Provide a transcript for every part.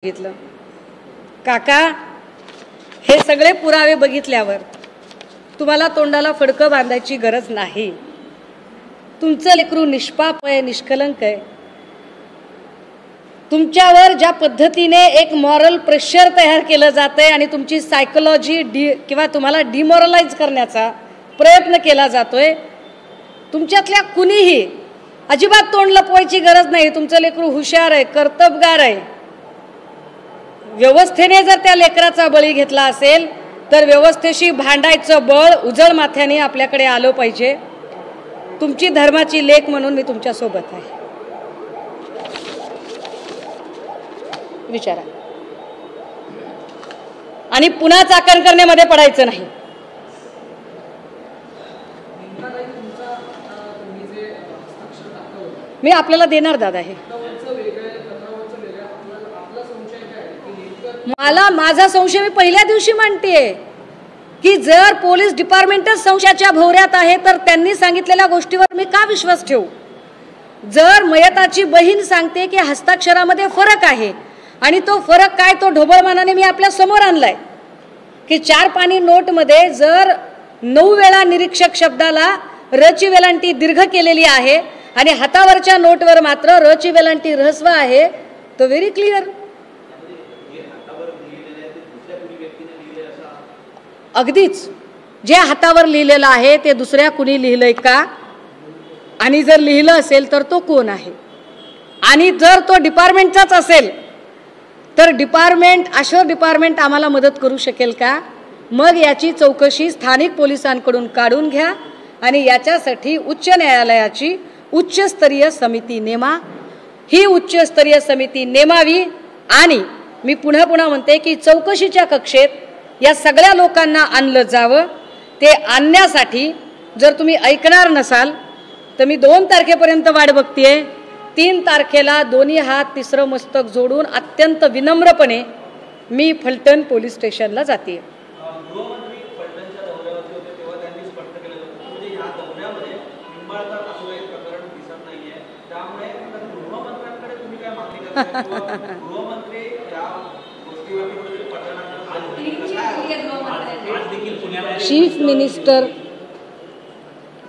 बघितलं काका, हे सगळे पुरावे बघितल्यावर तुम्हाला तोंडाला फडकं बांधायची गरज नाही। तुमचं लेकरू निष्पाप आहे, निष्कलंक आहे। तुमच्यावर ज्या पद्धतीने एक मॉरल प्रेशर तयार केलं जातंय आणि तुमची सायकोलॉजी किंवा तुम्हाला डिमोरलाइज करण्याचा प्रयत्न केला जातोय, तुमच्यातल्या कुणीही अजिबात तोंड लपवायची गरज नाही। तुमचं लेकरू हुशार आहे, कर्तबगार आहे। व्यवस्थेने जर त्या लेकराचा बळी घेतला असेल तर व्यवस्थेशी भांडायचं बळ उजळ माथ्याने आपल्याकडे आलं पाहिजे। तुमची धर्माची लेक म्हणून मी तुमच्या सोबत आहे। विचारा आणि पुन्हा चाकण करण्यामध्ये पडायचं नाही। मी आपल्याला देणार दादा हे। मला माझा संशय मी पहिल्या दिवशी मांडतेय की जर पोलीस डिपार्टमेंटच संशयाच्या भोवऱ्यात आहे तर त्यांनी सांगितलेल्या गोष्टीवर मी का विश्वास ठेवू। जर मयताची बहीण सांगते की हस्ताक्षरामध्ये फरक आहे आणि तो फरक काय तो ढोबळमानाने मी आपल्या समोर आणलाय की 4 पानी नोट मध्ये जर 9 वेळा निरीक्षक शब्दाला र ची वेलांटी दीर्घ केलेली आहे आणि हातावरच्या नोटवर मात्र र ची वेलांटी ऱ्हस्व आहे, तो व्हेरी क्लिअर। अगदीच जे हातावर लिहिलेलं आहे ते दुसऱ्या कुणी लिहिलंय का, आणि जर लिहिलं असेल तर तो कोण आहे, आणि जर तो डिपार्टमेंटचाच असेल तर डिपार्टमेंट आम्हाला मदत करू शकेल का। मग याची चौकशी स्थानिक पोलिसांकडून काढून घ्या आणि याच्यासाठी उच्च न्यायालयाची उच्चस्तरीय समिती नेमा। ही उच्चस्तरीय समिती नेमावी आणि मी पुन्हा म्हणते की चौकशीच्या कक्षेत या सगळ्या लोकांना आणलं जावं। ते आणण्यासाठी जर तुम्ही ऐकणार नसाल तर मी 2 तारखेपर्यंत वाट बघतेय। 3 तारखेला दोन्ही हात तिसरं मस्तक जोडून अत्यंत विनम्रपणे मी फलटण पोलीस स्टेशनला जाते।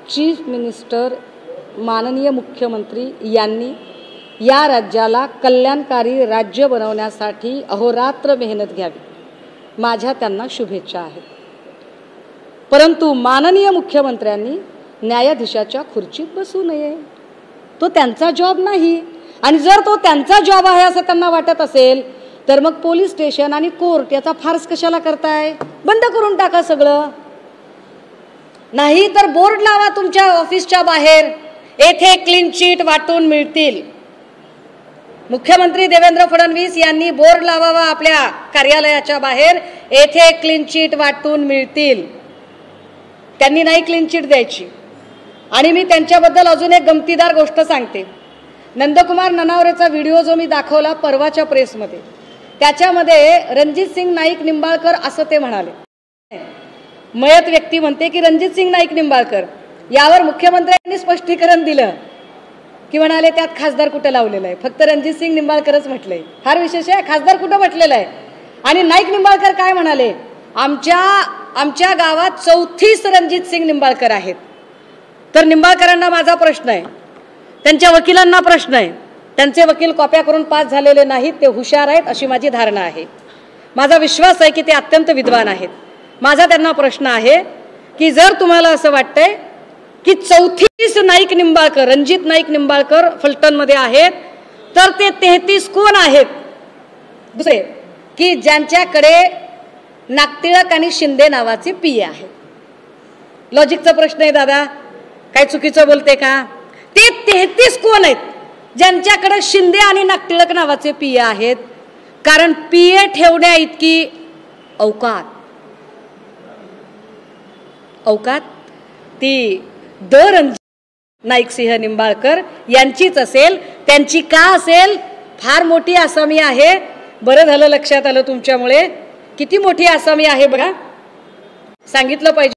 चीफ मिनिस्टर माननीय मुख्यमंत्री यांनी या राज्याला कल्याणकारी राज्य बनवण्यासाठी अहोरात्र मेहनत घ्यावी, माझ्या त्यांना शुभेच्छा आहेत। परंतु माननीय मुख्यमंत्र्यांनी न्यायाधीशाच्या खुर्चीत बसू नये, तो त्यांचा जॉब नाही। आणि जर तो त्यांचा जॉब आहे असं त्यांना वाटत असेल तर मग पोलीस स्टेशन आणि कोर्ट याचा फार्स कशाला करताय, बंद करून टाका सगळं। नाही तर बोर्ड लावा तुमच्या ऑफिसच्या बाहेर, येथे क्लीन चिट वाटून मिळतील। मुख्यमंत्री देवेंद्र फडणवीस यांनी बोर्ड लावावा आपल्या कार्यालयाच्या बाहेर, येथे क्लीन चिट वाटून मिळतील। त्यांनी नाही क्लीन चिट द्यायची। आणि मी त्यांच्याबद्दल अजून एक गमतीदार गोष्ट सांगते। नंदकुमार ननावरेचा व्हिडिओ जो मी दाखवला परवाच्या प्रेसमध्ये, त्याच्यामध्ये रणजित सिंग नाईक निंबाळकर असं ते म्हणाले। मयत व्यक्ती म्हणते की रणजित सिंग नाईक निंबाळकर, यावर मुख्यमंत्र्यांनी स्पष्टीकरण दिलं की म्हणाले त्यात खासदार कुठं लावलेलं आहे, फक्त रणजित सिंग निंबाळकरच म्हटलंय। फार विशेष आहे, खासदार कुठं म्हटलेलं आहे। आणि नाईक निंबाळकर काय म्हणाले, आमच्या गावात 34 रणजित सिंग निंबाळकर आहेत। तर निंबाळकरांना माझा प्रश्न आहे, त्यांच्या वकिलांना प्रश्न आहे, त्यांचे वकील कॉप्या करून पास झालेले नाहीत, ते हुशार आहेत अशी माझी धारणा आहे। माझा विश्वास आहे की ते अत्यंत विद्वान आहेत। माझा त्यांना प्रश्न आहे की जर तुम्हाला असं वाटतंय की 34 नाईक निंबाळकर, रणजित नाईक निंबाळकर फलटणमध्ये आहेत, तर ते 33 कोण आहेत दुसरे की ज्यांच्याकडे नागटिळक आणि शिंदे नावाचे पीए आहेत। लॉजिकचा प्रश्न आहे दादा, काय चुकीचं बोलते का। ते 33 कोण आहेत ज्यांच्याकडे शिंदे आणि नागटिळक नावाचे पीए आहेत, कारण पीए ठेवण्या इतकी औकात ती रणजित नाईक सिंह निंबाळकर यांचीच असेल। त्यांची का असेल, फार मोठी आसामी आहे। बरं झालं लक्षात आलं तुमच्यामुळे, किती मोठी आसामी आहे बघा, सांगितलं पाहिजे।